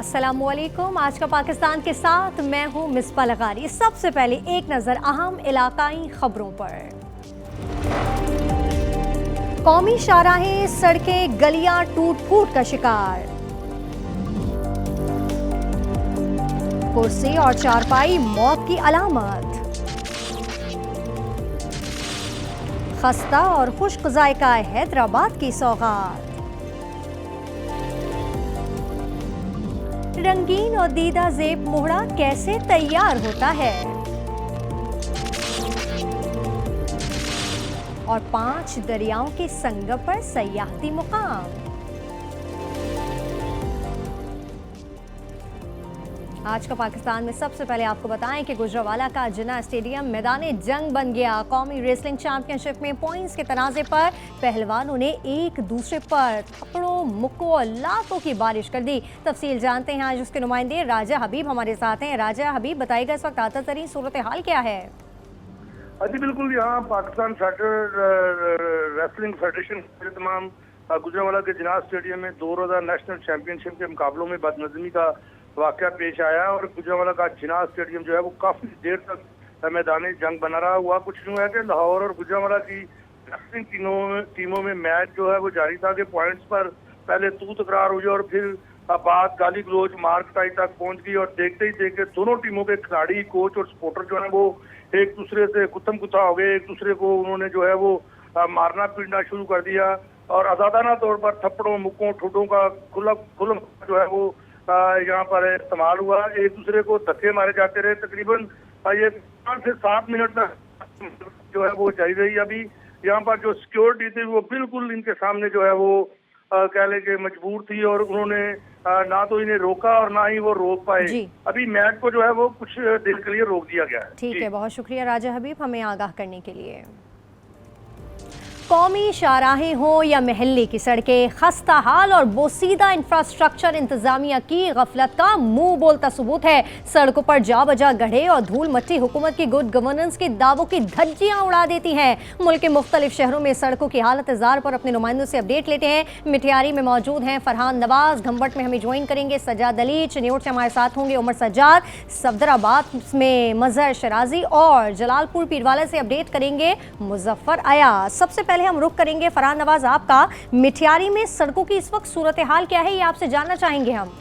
अस्सलामुअलैकुम। आज का पाकिस्तान के साथ मैं हूं मिसबा लगारी। सबसे पहले एक नजर अहम इलाकाई खबरों पर। कौमी शाहराहें, सड़कें, गलियां टूट फूट का शिकार। कुर्सी और चारपाई मौत की अलामत। खस्ता और खुश्क जायका हैदराबाद की सौगात। रंगीन और दीदा जेब मोहरा कैसे तैयार होता है और 5 दरियाओं के संगम पर सयाहती मुकाम। आज का पाकिस्तान में सबसे पहले आपको बताएं कि गुजरावाला का जिन्ना स्टेडियम मैदान जंग बन गया। कौमी रेसलिंग चैंपियनशिप में पॉइंट्स के तनाजे पर पहलवानों ने एक दूसरे पर थप्पड़ों, मुक्कों और लातों की बारिश कर दी। तफसील जानते हैं, आज उसके नुमाइंदे राजा हबीब हमारे साथ हैं। राजा हबीब, बताइएगा इस वक्त ताज़ा तरीन सूरत हाल क्या है? जी बिल्कुल, यहाँ पाकिस्तान रेसलिंग फेडरेशन के तमाम गुजरावाला के जिन्ना स्टेडियम में 2 रोज़ा नेशनल चैंपियनशिप के मुकाबलों में बदनज़मी का वाकया पेश आया और गुजरावाला का जिन्ना स्टेडियम जो है वो काफी देर तक मैदान जंग बना रहा। हुआ कुछ यूँ है कि लाहौर और गुजरावाला की रेसलिंग टीमों में मैच जो है वो जारी था कि पॉइंट्स पर पहले तू तकरार हुई और फिर बात गाली गलोच मार कटाई तक पहुंच गई और देखते ही देखते दोनों टीमों के खिलाड़ी, कोच और सपोर्टर जो है वो एक दूसरे से गुत्थम गुत्था हो गए। एक दूसरे को उन्होंने जो है वो मारना पीटना शुरू कर दिया और आजादाना तौर पर थप्पड़ों, मुक्कों, ठुड्डों का खुलम जो है वो यहाँ पर इस्तेमाल हुआ। एक दूसरे को धक्के मारे जाते रहे। तकरीबन ये 5 से 7 मिनट तक जो है वो जारी रही। अभी यहाँ पर जो सिक्योरिटी थी वो बिल्कुल इनके सामने जो है वो कह ले कि मजबूर थी और उन्होंने ना तो इन्हें रोका और ना ही वो रोक पाए। अभी मैच को जो है वो कुछ देर के लिए रोक दिया गया है। ठीक है, बहुत शुक्रिया राजा हबीब हमें आगाह करने के लिए। कौमी शाहराहें हों या महल्ले की सड़कें, खस्ता हाल और बोसीदा इंफ्रास्ट्रक्चर इंतजामिया की गफलत का मुंह बोलता सबूत है। सड़कों पर जा बजा गड्ढे और धूल मट्टी हुकूमत की गुड गवर्नेंस के दावों की धज्जियां उड़ा देती हैं। मुल्क के मुख्तलिफ शहरों में सड़कों की हालत जार पर अपने नुमाइंदों से अपडेट लेते हैं। मिठियारी में मौजूद हैं फरहान नवाज, घंबट में हमें ज्वाइन करेंगे सज्जाद अली, चिन्योट से हमारे साथ होंगे उमर सज्जाद, सफदराबाद में मजहर शराजी और जलालपुर पीरवाला से अपडेट करेंगे मुजफ्फर अयाज। सबसे पहले हम रुख करेंगे फरहान नवाज आपका। मिठियारी में सड़कों की इस वक्त सूरत हाल क्या है, ये आपसे जानना चाहेंगे हम।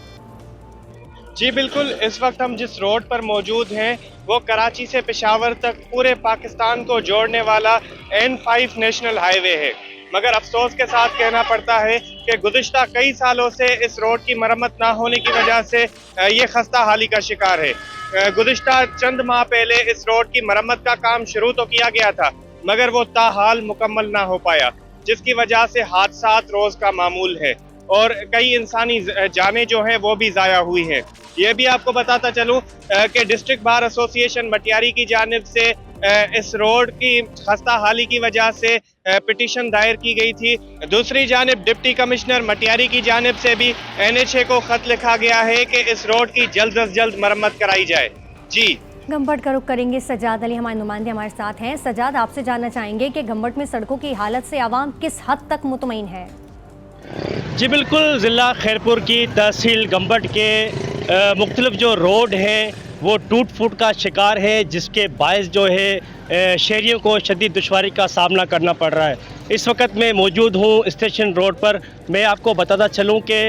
जी बिल्कुल, इस वक्त हम जिस रोड पर मौजूद हैं वो कराची से पेशावर तक पूरे पाकिस्तान को जोड़ने वाला N5 नेशनल हाईवे है। मगर अफसोस के साथ कहना पड़ता है कि गुज़िश्ता कई सालों से इस रोड की मरम्मत ना होने की वजह से ये खस्ता हाली का शिकार है। गुज़िश्ता चंद माह पहले इस रोड की मरम्मत का काम शुरू तो किया गया था मगर वो ताहाल मुकम्मल ना हो पाया, जिसकी वजह से हादसात रोज का मामूल है और कई इंसानी जानें जो हैं वो भी ज़ाया हुई हैं। ये भी आपको बताता चलूँ कि डिस्ट्रिक्ट बार एसोसिएशन मटियारी की जानिब से इस रोड की खस्ता हाली की वजह से पिटीशन दायर की गई थी। दूसरी जानिब डिप्टी कमिश्नर मटियारी की जानिब से भी NHA को खत लिखा गया है कि इस रोड की जल्द अज जल्द मरम्मत कराई जाए। जी घंबट का रुख करेंगे सज्जाद अली, हमारे नुमाइंदे हमारे साथ हैं। सज्जाद, आपसे जानना चाहेंगे कि घंबट में सड़कों की हालत से आवाम किस हद तक मुतमईन है? जी बिल्कुल, ज़िला खैरपुर की तहसील घंबट के मुख्तलिफ जो रोड हैं वो टूट फूट का शिकार है, जिसके बायस जो है शहरियों को शदीद दुश्वारी का सामना करना पड़ रहा है। इस वक्त मैं मौजूद हूँ स्टेशन रोड पर। मैं आपको बताता चलूँ कि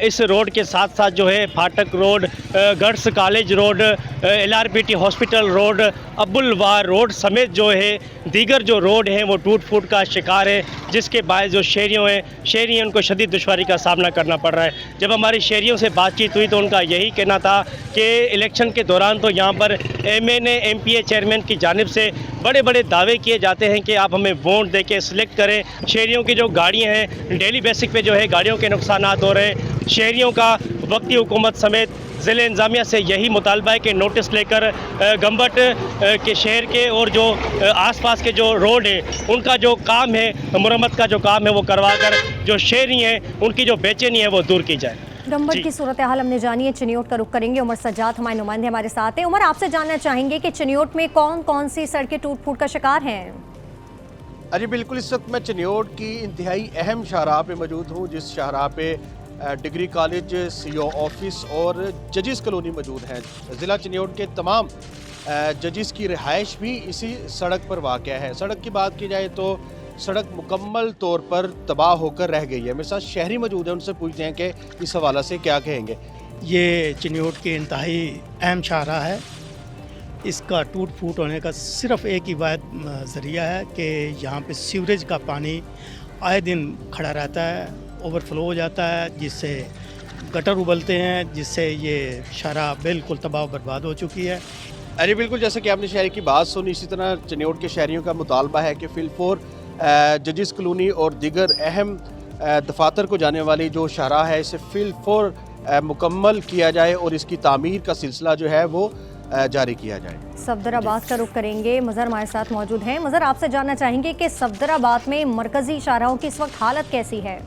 इस रोड के साथ साथ जो है फाटक road, girls college road, LRPT hospital road, Abbulwar road समेत जो है दीगर जो रोड हैं वो टूट फूट का शिकार है, जिसके बायस जो शहरी हैं उनको शदीद दुश्वारी का सामना करना पड़ रहा है। जब हमारी शहरियों से बातचीत हुई तो उनका यही कहना था कि इलेक्शन के दौरान तो यहाँ पर MNA MPA चेयरमैन की जानिब से बड़े बड़े दावे किए जाते हैं कि आप हमें वोट दे के सिलेक्ट करें। शहरियों की जो गाड़ियाँ हैं डेली बेसिक पे जो है गाड़ियों के नुकसानात हो रहे हैं। शहरियों का वक्ती हुकूमत समेत ज़िले इंतज़ामिया से यही मुतालबा है कि नोटिस लेकर घंबट के शहर के और जो आसपास के जो रोड है उनका जो काम है, मरम्मत का जो काम है वो करवा कर जो शहरी हैं उनकी जो बेचैनी है वो दूर की जाए। घंबट की सूरत हाल हमने जानी है। चिन्योट का रुख करेंगे, उमर सज्जाद हमारे नुमाइंदे हमारे साथ हैं। उमर, आपसे जानना चाहेंगे कि चिन्योट में कौन कौन सी सड़कें टूट फूट का शिकार हैं? अरे बिल्कुल, इस वक्त मैं चिन्योट की इंतहाई अहम शाहराह पे मौजूद हूँ, जिस शाहराह पे डिग्री कॉलेज, सीओ ऑफिस और जजिस कॉलोनी मौजूद हैं। ज़िला चिन्योट के तमाम जजिस की रिहाइश भी इसी सड़क पर वाक़या है। सड़क की बात की जाए तो सड़क मुकम्मल तौर पर तबाह होकर रह गई है। मेरे साथ शहरी मौजूद हैं, उनसे पूछते हैं कि इस हवाले से क्या कहेंगे। ये चिन्योट की इंतहाई अहम शाहराह है। इसका टूट फूट होने का सिर्फ एक ही वाहिद ज़रिया है कि यहाँ पे सीवरेज का पानी आए दिन खड़ा रहता है, ओवरफ्लो हो जाता है, जिससे गटर उबलते हैं, जिससे ये शाहराह बिल्कुल तबाह बर्बाद हो चुकी है। अरे बिल्कुल, जैसे कि आपने शहरी की बात सुनी, इसी तरह चिन्योट के शहरियों का मुतालबा है कि फिलफोर जजिस कॉलोनी और दीगर अहम दफातर को जाने वाली जो शाहराह है इसे फिलफोर मुकम्मल किया जाए और इसकी तामीर का सिलसिला जो है वो जारी किया जाए। सफदराबाद का रुख करेंगे। मज़हर हमारे साथ मौजूद हैं। मज़हर, आपसे जानना चाहेंगे कि सफदराबाद में मरकजी शाहराहों की इस वक्त हालत कैसी है?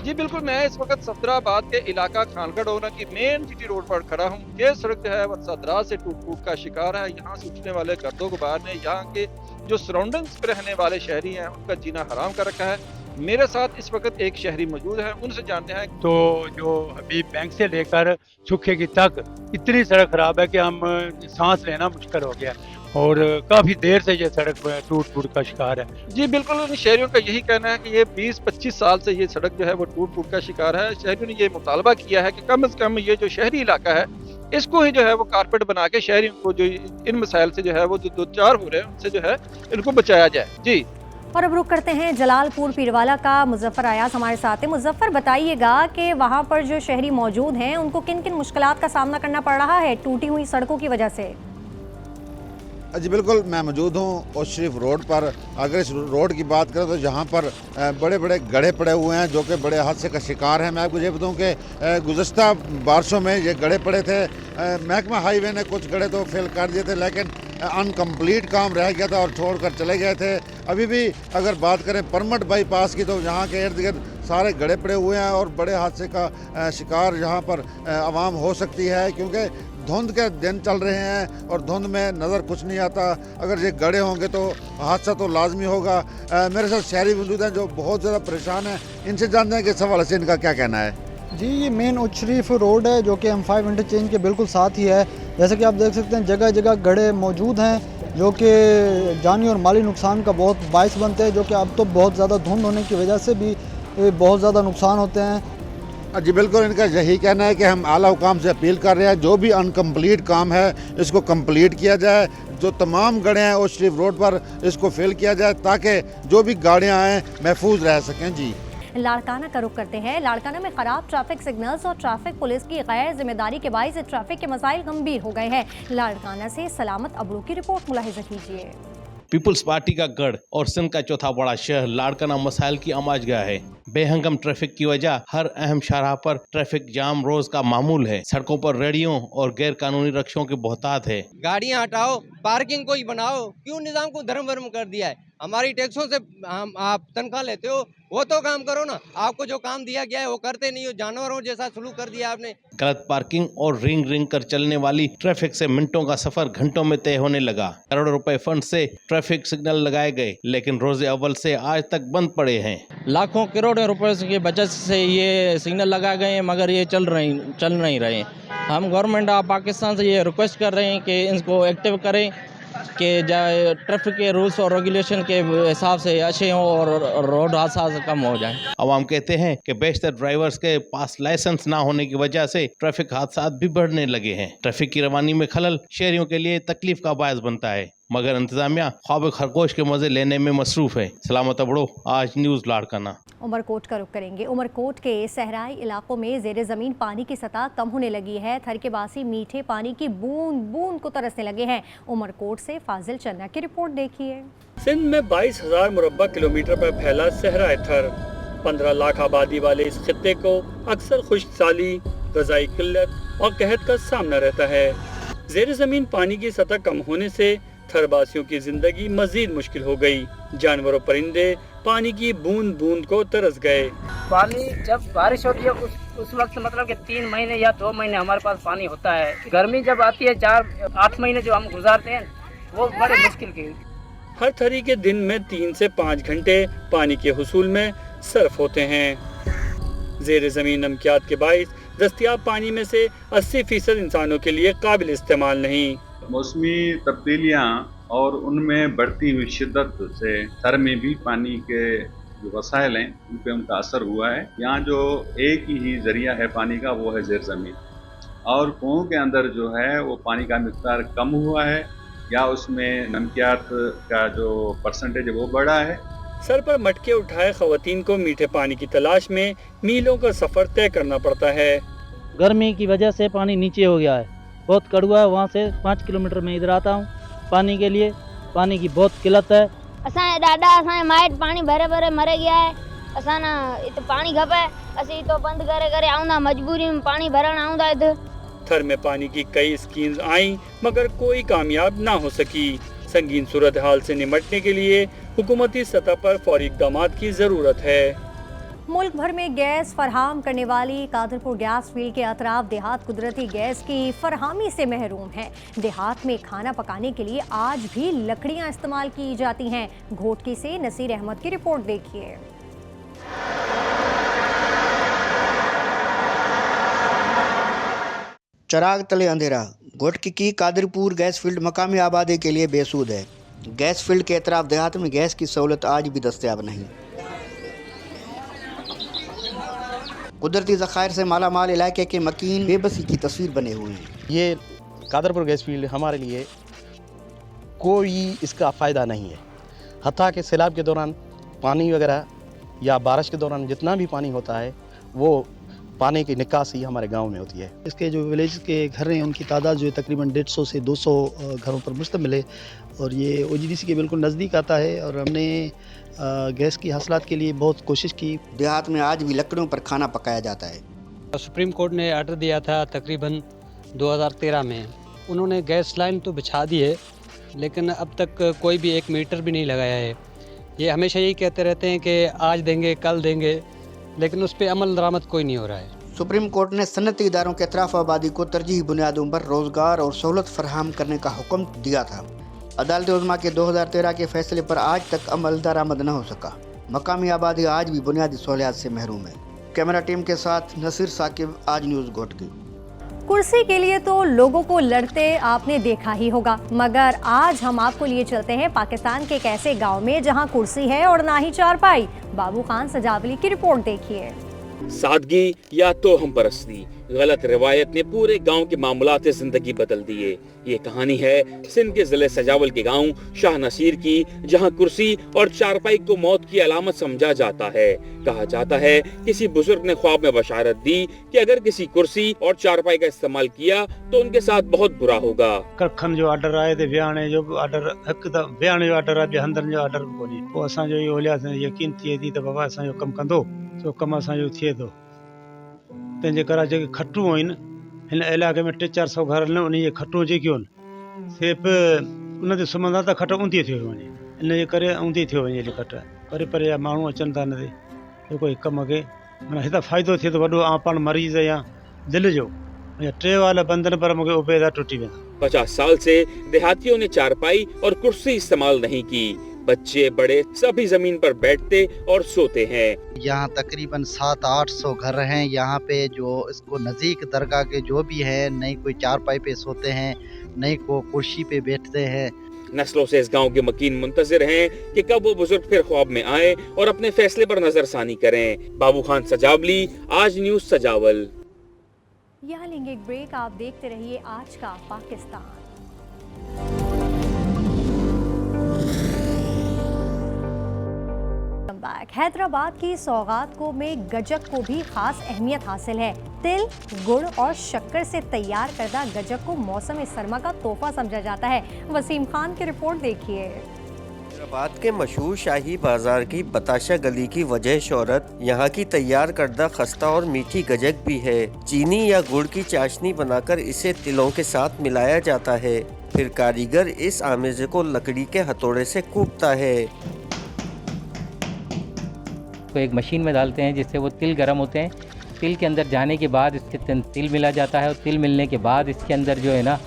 जी बिल्कुल, मैं इस वक्त सफदराबाद के इलाका खानगढ़ की मेन सिटी रोड पर खड़ा हूँ। ये सड़क जो है बरसात से टूट फूट का शिकार है। यहाँ से उठने वाले गर्दो गुबार ने यहाँ के जो सराउंडिंग्स पर रहने वाले शहरी हैं उनका जीना हराम कर रखा है। मेरे साथ इस वक्त एक शहरी मौजूद है, उनसे जानते हैं। तो जो हबीब बैंक से लेकर सुखे की तक इतनी सड़क खराब है कि हम सांस लेना मुश्किल हो गया और काफ़ी देर से ये सड़क टूट फूट का शिकार है। जी बिल्कुल, उन शहरियों का यही कहना है कि ये 20-25 साल से ये सड़क जो है वो टूट फूट का शिकार है। शहरियों ने ये मुतालबा किया है कि कम से कम ये जो शहरी इलाका है इसको ही जो है वो कारपेट बना के शहरियों को जो इन मसाइल से जो है वो जो दो चार हो रहे हैं उनसे जो है इनको बचाया जाए। जी, और अब रुख करते हैं जलालपुर पीरवाला का। मुजफ्फर अयाज हमारे साथ है। मुजफ्फर, बताइएगा कि वहाँ पर जो शहरी मौजूद हैं उनको किन किन मुश्किलात का सामना करना पड़ रहा है टूटी हुई सड़कों की वजह से? जी बिल्कुल, मैं मौजूद हूँ और शरीफ रोड पर। अगर इस रोड की बात करें तो यहाँ पर बड़े बड़े गड्ढे पड़े हुए हैं जो कि बड़े हादसे का शिकार हैं। मैं आपको ये बताऊँ कि गुज़श्ता बारिशों में ये गड्ढे पड़े थे। महकमा हाईवे ने कुछ गड्ढे तो फिल कर दिए थे, लेकिन अनकम्प्लीट काम रह गया था और छोड़कर चले गए थे। अभी भी अगर बात करें परमट बाईपास की तो यहाँ के इर्द गिर्द सारे गड्ढे पड़े हुए हैं और बड़े हादसे का शिकार यहाँ पर आवाम हो सकती है, क्योंकि धुंध के दिन चल रहे हैं और धुंध में नज़र कुछ नहीं आता। अगर ये गड्ढे होंगे तो हादसा तो लाजमी होगा। मेरे साथ शहरी मौजूद हैं जो बहुत ज़्यादा परेशान हैं, इनसे जानते हैं कि इस हवाले से इनका क्या कहना है। जी, ये मेन उच्च शरीफ रोड है जो कि M5 इंटरचेंज के बिल्कुल साथ ही है। जैसे कि आप देख सकते हैं जगह जगह गड्ढे मौजूद हैं जो कि जानी और माली नुकसान का बहुत बायस बनते हैं, जो कि अब तो बहुत ज़्यादा धुंध होने की वजह से भी बहुत ज़्यादा नुकसान होते हैं। जी बिल्कुल, इनका यही कहना है कि हम आला हुकाम से अपील कर रहे हैं जो भी अनकम्प्लीट काम है इसको कंप्लीट किया जाए। जो तमाम गड्ढे हैं उस शरीफ रोड पर इसको फिल किया जाए ताकि जो भी गाड़ियाँ आएँ महफूज रह सकें। जी, लाड़काना का रुख करते हैं। लाड़काना में खराब ट्रैफिक सिग्नल्स और ट्रैफिक पुलिस की गैर जिम्मेदारी के बायस ट्रैफिक के मसाइल गंभीर हो गए हैं। लाड़काना से सलामत अबरू की रिपोर्ट मुलाहिजा कीजिए। पीपुल्स पार्टी का गढ़ और सिंध का चौथा बड़ा शहर लाड़काना मसाइल की आमाजगाह है। बेहंगम ट्रैफिक की वजह हर अहम शाहराह पर ट्रैफिक जाम रोज का मामूल है। सड़कों पर रेडियो और गैर कानूनी रक्षों के बहुतात है। गाड़ियां हटाओ, पार्किंग को ही बनाओ। क्यों निजाम को धर्म वर्म कर दिया है? हमारी टैक्सों से आप तनख्वाह लेते हो, वो तो काम करो ना। आपको जो काम दिया गया है वो करते नहीं हो, जानवरों जैसा सलूक कर दिया आपने। गलत पार्किंग और रिंग रिंग कर चलने वाली ट्रैफिक से मिनटों का सफर घंटों में तय होने लगा। करोड़ों रुपए फंड से ट्रैफिक सिग्नल लगाए गए, लेकिन रोजे अव्वल से आज तक बंद पड़े हैं। लाखों करोड़ों रुपए की बचत से ये सिग्नल लगाए गए हैं, मगर ये चल नहीं रहे। हम गवर्नमेंट ऑफ पाकिस्तान से ये रिक्वेस्ट कर रहे हैं कि इनको एक्टिव करें कि ट्रैफिक के रूल्स और रेगुलेशन के हिसाब से अच्छे हों और रोड हादसा कम हो जाए। आवाम कहते हैं कि बेशतर ड्राइवर्स के पास लाइसेंस ना होने की वजह से ट्रैफिक हादसा भी बढ़ने लगे हैं। ट्रैफिक की रवानी में खलल शहरियों के लिए तकलीफ का बायस बनता है, मगर इंतजामिया ख्वाब खरगोश के मजे लेने में मसरूफ है। सलामत अबड़ो, आज न्यूज़ लाड़काना। उमरकोट का रुख करेंगे। उमरकोट के सहराई इलाकों में जेर ज़मीन पानी की सतह कम होने लगी है। थरकेबासी मीठे पानी की बूंद बूंद को तरसने लगे हैं। उमरकोट से फाजिल चन्ना की रिपोर्ट देखिए। सिंध में 22,000 मुरब्बा किलोमीटर पर फैला सहराई थर 15 लाख आबादी वाले इस खित्ते को अक्सर खुश्क साली, ग़िज़ाई किल्लत और कहत का सामना रहता है। जेर ज़मीन पानी की सतह कम होने से थरवासियों की जिंदगी मजीद मुश्किल हो गई। जानवर और परिंदे पानी की बूंद बूंद को तरस गए। पानी जब बारिश होती है उस वक्त मतलब कि 3 महीने या 2 महीने हमारे पास पानी होता है। गर्मी जब आती है 4-8 महीने जो हम गुजारते हैं वो बड़े मुश्किल की। हर तरीके दिन में 3 से 5 घंटे पानी के हुसूल में सर्फ होते हैं। ज़ेर ज़मीन नमकियात के बाइस दस्तयाब पानी में से 80% इंसानों के लिए काबिल इस्तेमाल नहीं। मौसमी तब्दीलियाँ और उनमें बढ़ती हुई शिद्दत से शहर में भी पानी के जो वसाइल हैं उन पर उनका असर हुआ है। यहाँ जो एक ही जरिया है पानी का वो है ज़ेर ज़मीन, और कुओं के अंदर जो है वो पानी का मिक़दार कम हुआ है या उसमें नमकियात का जो परसेंटेज है वो बढ़ा है। सर पर मटके उठाए ख़वातीन को मीठे पानी की तलाश में मीलों का सफ़र तय करना पड़ता है। गर्मी की वजह से पानी नीचे हो गया है, बहुत कड़वा है। वहाँ से 5 किलोमीटर में इधर आता हूँ पानी के लिए। पानी की बहुत किल्लत है। असांजे ॾाढा असांजे माइट पानी भरे भरे मरे गया है। असां ना इते पानी खपे, असीं तो बंद करे करे आऊंदा, मजबूरी में पानी भरण आऊंदा इधर। थर में पानी की कई स्कीम्स आईं मगर कोई कामयाब ना हो सकी। संगीन सूरत हाल से निमटने के लिए हुकूमती सतह पर फौरी इक़दाम की ज़रूरत है। मुल्क भर में गैस फराहम करने वाली कादरपुर गैस फील्ड के अतराफ देहात कुदरती गैस की फरहमी से महरूम है। देहात में खाना पकाने के लिए आज भी लकड़ियां इस्तेमाल की जाती हैं। घोटकी से नसीर अहमद की रिपोर्ट देखिए। चराग तले अंधेरा। घोटकी की कादरपुर गैस फील्ड मकामी आबादी के लिए बेसूद है। गैस फील्ड के अतराफ देहात में गैस की सहूलत आज भी दस्तयाब नहीं। कुदरती ज़खायर से माला माल इलाके के मकीन बेबसी की तस्वीर बने हुए हैं। ये कादरपुर गैस फील्ड हमारे लिए कोई इसका फ़ायदा नहीं है। हत्ता के सैलाब के दौरान पानी वगैरह या बारिश के दौरान जितना भी पानी होता है वो पानी की निकासी हमारे गांव में होती है। इसके जो विलेज के घर हैं उनकी तादाद जो है तकरीबन 150 से 200 घरों पर मुश्तमिल है और ये OGDC के बिल्कुल नज़दीक आता है और हमने गैस की हासिलात के लिए बहुत कोशिश की। देहात में आज भी लकड़ियों पर खाना पकाया जाता है। सुप्रीम कोर्ट ने आर्डर दिया था तकरीबन 2013 में। उन्होंने गैस लाइन तो बिछा दी है लेकिन अब तक कोई भी 1 मीटर भी नहीं लगाया है। ये हमेशा यही कहते रहते हैं कि आज देंगे कल देंगे, लेकिन उस पर अमल दरामद कोई नहीं हो रहा है। सुप्रीम कोर्ट ने सनती इदारों के अतराफ आबादी को तरजीही बुनियादों पर रोज़गार और सहूलत फराहम करने का हुक्म दिया था। अदालत उज़्मा के 2013 के फैसले पर आज तक अमल दरामद न हो सका। मकामी आबादी आज भी बुनियादी सहूलियात से महरूम है। कैमरा टीम के साथ नसीर साकिब, आज न्यूज़ घोटकी। कुर्सी के लिए तो लोगों को लड़ते आपने देखा ही होगा, मगर आज हम आपको लिए चलते हैं पाकिस्तान के एक ऐसे गांव में जहां कुर्सी है और ना ही चारपाई। बाबू खान सजावली की रिपोर्ट देखिए। सादगी या तो हम परस्ती, गलत रिवायत ने पूरे गांव के मामलात जिंदगी बदल दिए। ये कहानी है सिंध के जिले सजावल के गांव शाह नसीर की, जहां कुर्सी और चारपाई को मौत की अलामत समझा जाता है। कहा जाता है किसी बुजुर्ग ने ख्वाब में बशारत दी कि अगर किसी कुर्सी और चारपाई का इस्तेमाल किया तो उनके साथ बहुत बुरा होगा। कखन जो ऑर्डर आए थे, विहाणे जो ऑर्डर, हिकु त विहाणे जो ऑर्डर आहे, हंधनि जो ऑर्डर कोन्हे। पोइ असांजो इहो लिहाज़ यकीन थिए थी त बाबा असांजो कमु कंदो, तो कमु असांजो थिए थो। तंहिंजे करे जेके खटूं आहिनि हिन इलाइक़े में 300-400 घर आहिनि, उन जी खटूं जेकियूं आहिनि सिर्फ़ु उन ते सुम्हंदा त खट ऊंधी थी वञे, इन जे करे ऊंधी थी वञे खट। परे परे जा माण्हू अचनि था हिन ते कोई कमु खे, माना हितां फ़ाइदो थिए थो वॾो। पाण मरीज़ या दिलि जो या 3 वाला बंधन पर मूंखे उबेदा टुटी वेंदा। 50 साल से देहातियों ने चारपाई और कुर्सी इस्तेमाल नहीं की। बच्चे बड़े सभी जमीन पर बैठते और सोते हैं। यहाँ तकरीबन 700-800 घर हैं। यहाँ पे जो इसको नज़दीक दरगाह के जो भी हैं, नहीं कोई चारपाई पे सोते हैं, नहीं को कुर्सी पे बैठते हैं। नस्लों से इस गांव के मकीन मुंतजिर हैं कि कब वो बुजुर्ग फिर ख्वाब में आए और अपने फैसले पर नजरसानी करें। बाबू खान सजावली, आज न्यूज़ सजावल। यहाँ लेंगे एक ब्रेक, आप देखते रहिए आज का पाकिस्तान। हैदराबाद की सौगात को में गजक को भी खास अहमियत हासिल है। तिल, गुड़ और शक्कर से तैयार करदा गजक को मौसम सरमा का तोहफा समझा जाता है। वसीम खान की रिपोर्ट देखिए। हैदराबाद के मशहूर शाही बाजार की बताशा गली की वजह शोहरत यहाँ की तैयार करदा खस्ता और मीठी गजक भी है। चीनी या गुड़ की चाशनी बनाकर इसे तिलों के साथ मिलाया जाता है, फिर कारीगर इस आमेजे को लकड़ी के हथौड़े से कूटता है। तो एक मशीन में डालते हैं जिससे वो तिल गर्म होते हैं। तिल के अंदर जाने के बाद इसके तिल मिला जाता है और तिल मिलने के बाद इसके अंदर जो है ना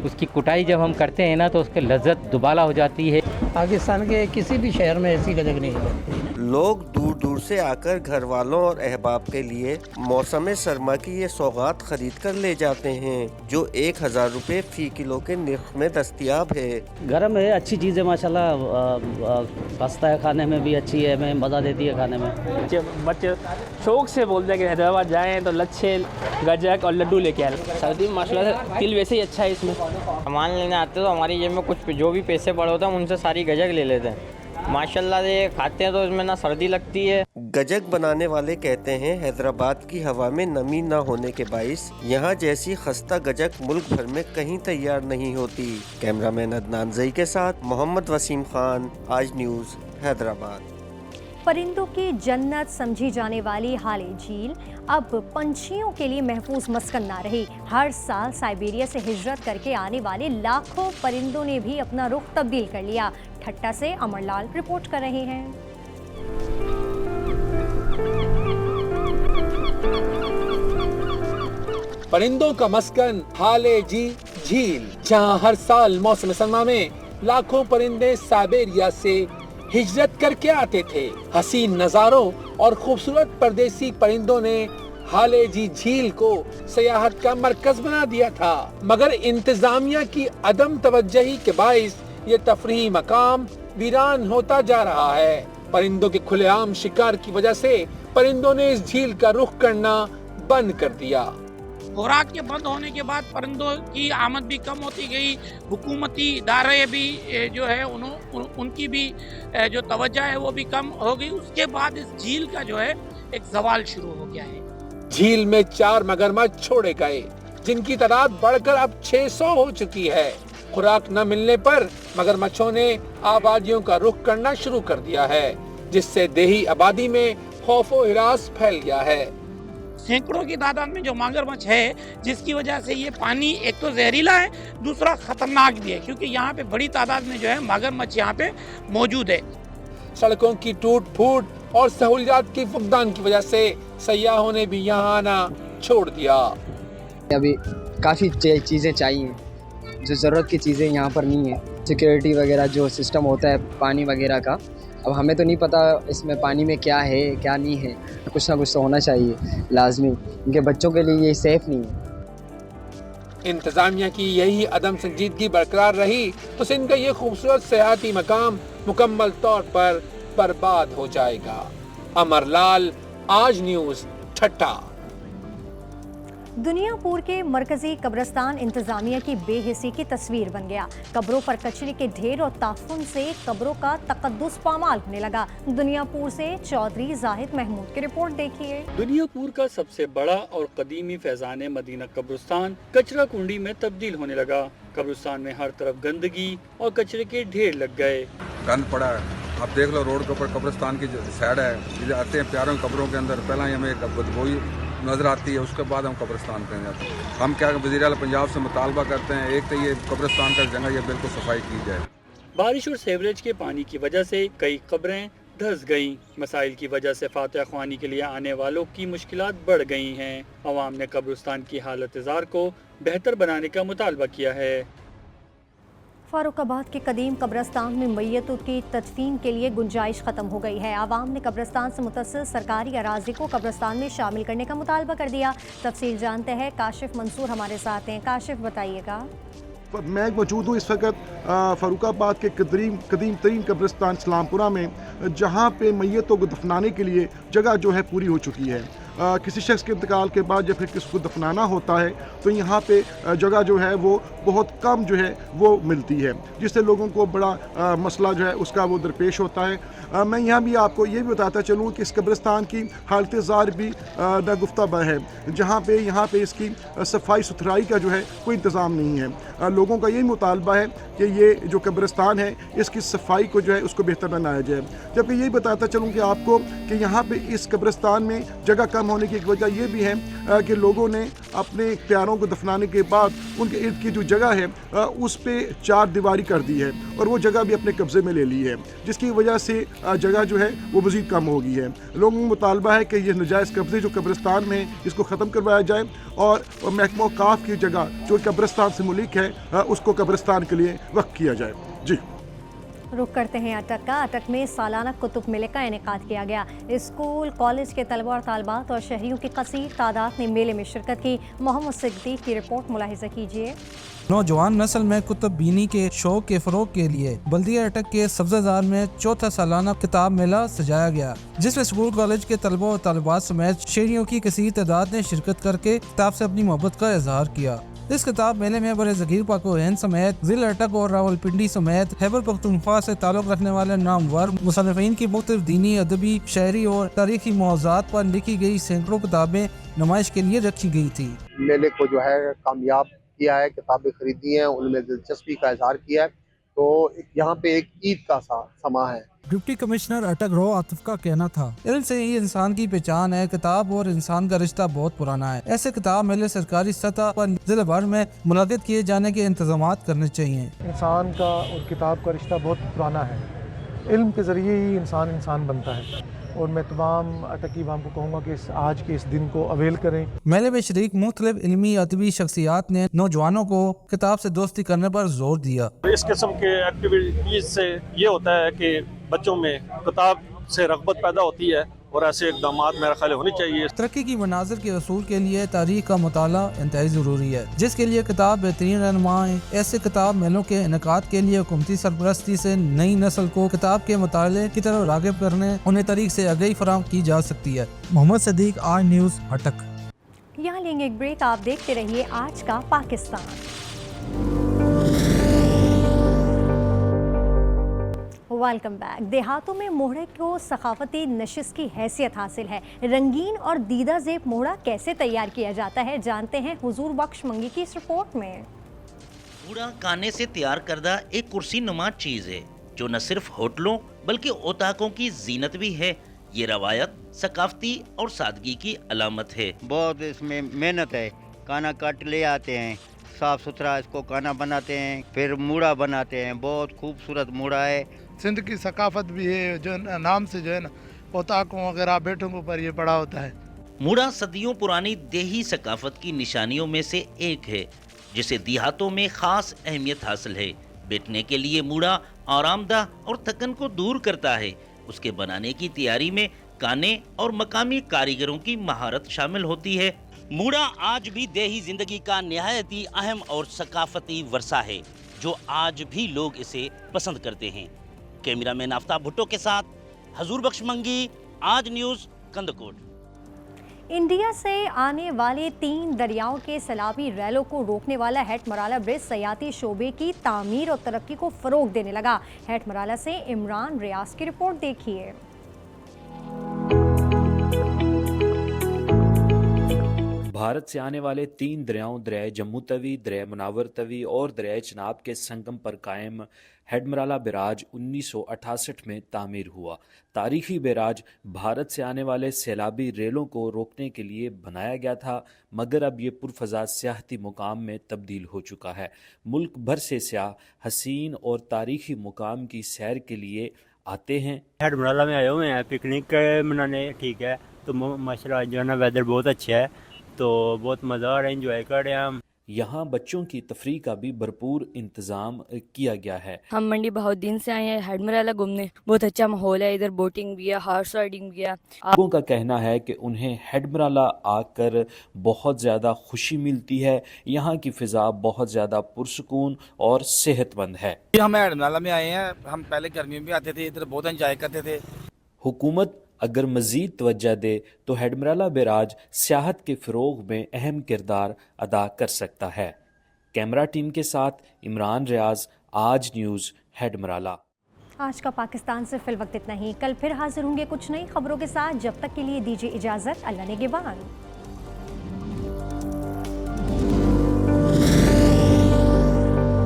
उसकी कुटाई जब हम करते हैं ना तो उसकी लज्जत दुबाला हो जाती है। पाकिस्तान के किसी भी शहर में ऐसी गजक नहीं बनती। लोग दूर दूर से आकर घर वालों और अहबाब के लिए मौसम सरमा की ये सौगात खरीद कर ले जाते हैं, जो 1000 रुपए फी किलो के निर्ख में दस्तयाब है। गर्म है, अच्छी चीज़ है माशाल्लाह, सस्ता है, खाने में भी अच्छी है, हमें मज़ा देती है खाने में। बच्चे शौक से बोलते हैं कि हैदराबाद जाएं तो लच्छे, गजक और लड्डू लेके आए। सर्दी में माशाल्लाह तिल वैसे ही अच्छा है। इसमें सामान लेने आते तो हमारी जेब में कुछ जो भी पैसे पड़े होते हैं उनसे सारी गजक ले लेते हैं। माशाल्लाह से खाते हैं तो इसमें ना सर्दी लगती है। गजक बनाने वाले कहते हैं हैदराबाद की हवा में नमी न होने के बाइस यहाँ जैसी खस्ता गजक मुल्क भर में कहीं तैयार नहीं होती। कैमरामैन अदनान जई के साथ मोहम्मद वसीम खान, आज न्यूज़, हैदराबाद। परिंदों की जन्नत समझी जाने वाली हाले झील अब पंछियों के लिए महफूज मस्कन ना रही। हर साल साइबेरिया से हिजरत करके आने वाले लाखों परिंदों ने भी अपना रुख तब्दील कर लिया। ठट्टा से अमरलाल रिपोर्ट कर रहे हैं। परिंदों का मस्कन हाले झील, जहां हर साल मौसम सरमा में लाखों परिंदे साइबेरिया से हिजरत करके आते थे। हसीन नजारों और खूबसूरत परदेसी परिंदों ने हाले झील को सयाहत का मरकज बना दिया था, मगर इंतजामिया की अदम तवज्जही के बाइस ये तफरीही मकाम वीरान होता जा रहा है। परिंदों के खुलेआम शिकार की वजह से परिंदों ने इस झील का रुख करना बंद कर दिया। खुराक के बंद होने के बाद परिंदों की आमद भी कम होती गई। हुकूमती इदारे भी जो है उनकी भी जो तवज्जो है वो भी कम हो गई। उसके बाद इस झील का जो है एक सवाल शुरू हो गया है। झील में 4 मगरमच्छ छोड़े गए, जिनकी तादाद बढ़कर अब 600 हो चुकी है। खुराक न मिलने पर मगरमच्छों ने आबादियों का रुख करना शुरू कर दिया है, जिससे देही आबादी में खौफो हिरास फैल गया है। सैकड़ों की तादाद में जो मगरमच्छ है, जिसकी वजह से ये पानी एक तो जहरीला है, दूसरा खतरनाक भी है, क्योंकि यहाँ पे बड़ी तादाद में जो है मगरमच्छ यहाँ पे मौजूद है। सड़कों की टूट फूट और सहूलियात की फुकदान की वजह से सयाहों ने भी यहाँ आना छोड़ दिया। अभी काफ़ी चीज़ें चाहिए, जो ज़रूरत की चीज़ें यहाँ पर नहीं है। सिक्योरिटी वगैरह जो सिस्टम होता है पानी वगैरह का, अब हमें तो नहीं पता इसमें पानी में क्या है क्या नहीं है। कुछ ना कुछ तो होना चाहिए लाजमी, इनके बच्चों के लिए ये सेफ नहीं है। इंतजामिया की यही अदम संजीदगी बरकरार रही तो सिंध का ये खूबसूरत सयाहती मकाम मुकम्मल तौर पर बर्बाद हो जाएगा। अमरलाल, आज न्यूज़, ठट्टा। दुनियापुर के मरकजी कब्रिस्तान इंतजामिया की बेहिसी की तस्वीर बन गया। कब्रों पर कचरे के ढेर और ताफुन से कब्रों का तकद्दुस पामाल होने लगा। दुनियापुर से चौधरी जाहिद महमूद की रिपोर्ट देखिए। दुनियापुर का सबसे बड़ा और कदीमी फैजान मदीना कब्रिस्तान कचरा कुंडी में तब्दील होने लगा। कब्रिस्तान में हर तरफ गंदगी और कचरे के ढेर लग गए। गंद पड़ा है, आप देख लो रोड के ऊपर कब्रिस्तान की साइड है, आते हैं प्यारों कब्रों के अंदर, पहला हमें बदबू नजर आती है, उसके बाद हम कब्रिस्तान पे जाते हैं। हम क्या वज़ीर आला पंजाब से मुतालबा करते हैं, एक तो ये कब्रिस्तान का जगह ये बिल्कुल सफाई की जाए। बारिश और सीवरेज के पानी की वजह से कई कब्रें धंस गईं। मसाइल की वजह से फातिहा ख्वानी के लिए आने वालों की मुश्किलात बढ़ गई हैं। अवाम ने कब्रिस्तान की हालत ज़ार को बेहतर बनाने का मुतालबा किया है। फारुखाबाद के कदीम कब्रिस्तान में मैयतों की तदफीन के लिए गुंजाइश खत्म हो गई है। आवाम ने कब्रिस्तान से मुतस्सिल सरकारी अराजी को कब्रिस्तान में शामिल करने का मुतालबा कर दिया। तफसील जानते हैं, काशिफ मंसूर हमारे साथ हैं। काशिफ, बताइएगा। मैं मौजूद हूँ इस वक्त फारुखाबाद के कदीम तरीन कब्रिस्तान इस्लामपुरा में, जहाँ पे मैयतों को दफनाने के लिए जगह जो है पूरी हो चुकी है। किसी शख्स के इंतकाल के बाद जब फिर किसी को दफनाना होता है तो यहाँ पे जगह जो है वो बहुत कम जो है वो मिलती है, जिससे लोगों को बड़ा मसला जो है उसका वो दरपेश होता है। मैं यहाँ भी आपको ये भी बताता चलूँ कि इस कब्रिस्तान की हालत ज़ार भी नागुफ्ता है, जहाँ पे यहाँ पे इसकी सफाई सुथराई का जो है कोई इंतज़ाम नहीं है। लोगों का यही मुतालबा है कि ये जो कब्रिस्तान है इसकी सफाई को जो है उसको बेहतर बनाया जाए। जबकि यही बताता चलूँ कि आपको कि यहाँ पे इस कब्रिस्तान में जगह कम होने की एक वजह ये भी है कि लोगों ने अपने प्यारों को दफनाने के बाद उनके इर्द की जो जगह है उस पे 4 दीवारी कर दी है और वो जगह भी अपने कब्जे में ले ली है, जिसकी वजह से जगह जो है वो मज़ीद कम हो गई है। लोगों का मुतालबा है कि ये नाजायज़ कब्जे जो कब्रिस्तान में इसको ख़त्म करवाया जाए और महकमा काफ की जगह जो कब्रिस्तान से मुलिक है उसको कब्रिस्तान के लिए वक्फ किया जाए। जी, रुक करते हैं अटक का। अटक में सालाना कुतुब मेले का इनेकाद किया गया। स्कूल कॉलेज के तलबा और तालबात और शहरियों की कसीर तादाद ने मेले में शिरकत की। मोहम्मद सिद्दीक की रिपोर्ट मुलाहिजा कीजिए। नौजवान नस्ल में कुतुब बीनी के शौक के फरोग के लिए बल्दिया अटक के सब्जाजार में चौथा सालाना किताब मेला सजाया गया, जिसमें स्कूल कॉलेज के तलबा और तालिबात समेत शहरियों की कसीर तादाद ने शिरकत करके किताब से अपनी मोहब्बत का इजहार किया। इस किताब मेले में बड़े ज़गीर पाको हिंद समेत जिला अटक और रावलपिंडी समेत खैबर पख्तूनख्वा से ताल्लुक़ रखने वाले नामवर मुसन्निफ़ीन की मुख्तलिफ दीनी, अदबी, शहरी और तारीखी मौज़ूआत पर लिखी गई सैकड़ों किताबें नुमाइश के लिए रखी गई थी। मेले को जो है कामयाब किया है, किताबें खरीदी हैं, उनमें दिलचस्पी का इजहार किया है, तो यहाँ पे एक ईद का समा है। डिप्टी कमिश्नर अटक रो आतिफ का कहना था, इल्म से ही इंसान की पहचान है। किताब और इंसान का रिश्ता बहुत पुराना है। ऐसे किताब मेले सरकारी सतह पर जिले भर में मुनाकिद किए जाने के इंतजामात करने चाहिए। इंसान का और किताब का रिश्ता बहुत पुराना है। इल्म के ज़रिए ही इंसान बनता है और मैं तमाम अटकी वाम को कहूँगा कि आज के इस दिन को अवेल करें। मेले में शरीक मुख्तलिफ इल्मी अदबी शख्सियात ने नौजवानों को किताब से दोस्ती करने पर जोर दिया। इस किस्म के एक्टिविटीज से ये होता है कि बच्चों में किताब से रग़बत पैदा होती है और ऐसे इक़दाम मेरा ख्याल होने चाहिए। तरक्की की मनाज़िर के असूल के लिए तारीख का मुताला इंतहाई ज़रूरी है, जिसके लिए किताब बेहतरीन रहनुमा है। ऐसे किताब मेलों के इनेकाद के लिए हुकूमती सरपरस्ती से नई नस्ल को किताब के मुताले की तरफ राग़िब करने उन्हें तरीक से आगाही फराहम की जा सकती है। मोहम्मद सिद्दीक, आज न्यूज़, अटक। यहाँ लेंगे एक ब्रेक, आप देखते रहिए आज का पाकिस्तान। Welcome back. देहातों में मोहड़े को सकाफती नशिश की हैसियत हासिल है। रंगीन और दीदा ज़ेब मोहड़ा कैसे तैयार किया जाता है, जानते हैं हुजूर बख्श मंगी की इस रिपोर्ट में। मोहड़ा काने से तैयार करदा एक कुर्सी नुमा चीज़ है जो न सिर्फ होटलों बल्कि ओताकों की जीनत भी है। ये रवायत सकाफती और सादगी की अलामत है। बहुत इसमें मेहनत है। काना काट ले आते हैं, साफ सुथरा इसको काना बनाते हैं, फिर मूड़ा बनाते हैं। बहुत खूबसूरत मूड़ा है। सिंध की सकाफत भी है, जो नाम से जो है ना पोताकों वगैरह बैठकों पर ये पड़ा होता है। मूड़ा सदियों पुरानी देही सकाफत की निशानियों में से एक है, जिसे देहातों में खास अहमियत हासिल है। बैठने के लिए मूड़ा आरामदा और थकन को दूर करता है। उसके बनाने की तैयारी में काने और मकामी कारीगरों की महारत शामिल होती है। मूड़ा आज भी देही जिंदगी का निहायत ही अहम और सकाफती वर्सा है, जो आज भी लोग इसे पसंद करते हैं। कैमरामैन आफ्ताब भुट्टो के साथ हुजूर बख्श मंगी, आज न्यूज़, कंदकोट। इंडिया से आने वाले 3 दरियाओं के सैलाबी रैलों को रोकने वाला हेटमराला ब्रिज सयाती शोबे की तामीर और तरक्की को फरोग देने लगा। हेटमराला से इमरान रियाज की रिपोर्ट देखिए। भारत से आने वाले 3 दरियाओं दरिया जम्मू तवी, दरिया मुनावर तवी और दरिया चनाब के संगम पर कायम हेडमराला बैराज 1968 में तामीर हुआ। तारीखी बैराज भारत से आने वाले सैलाबी रेलों को रोकने के लिए बनाया गया था, मगर अब ये पुरफजा सियाहती मुकाम में तब्दील हो चुका है। मुल्क भर से सयाह हसीन और तारीखी मुकाम की सैर के लिए आते हैं। हेडमराला में आए हुए हैं पिकनिक मनाने, ठीक है, तो माशाल्लाह जो है ना वेदर बहुत अच्छा है, तो बहुत मज़ा आ रहा है, एंजॉय कर रहे हैं हम। यहाँ बच्चों की तफरीह का भी भरपूर इंतजाम किया गया है। हम मंडी बहाउद्दीन से आए हैं हेडमराला घूमने। बहुत अच्छा माहौल है, इधर बोटिंग भी है, हॉर्स राइडिंग भी है। लोगों का कहना है कि उन्हें हेडमराला आकर बहुत ज़्यादा खुशी मिलती है। यहाँ की फ़िज़ा बहुत ज़्यादा पुरसुकून और सेहतमंद है। हम हेडमराला में आए हैं, हम पहले गर्मियों में आते थे, इधर बहुत एंजॉय करते थे। हुकूमत अगर मज़ीद तवज्जो दे तो हेडमराला बैराज सियाहत के फ़रोग़ में अहम किरदार अदा कर सकता है। कैमरा टीम के साथ इमरान रियाज, आज न्यूज़, हेडमराला। आज का पाकिस्तान से फिल वक्त इतना ही। कल फिर हाजिर होंगे कुछ नई खबरों के साथ। जब तक के लिए दीजिए इजाज़त। अल्लाह निगहबान।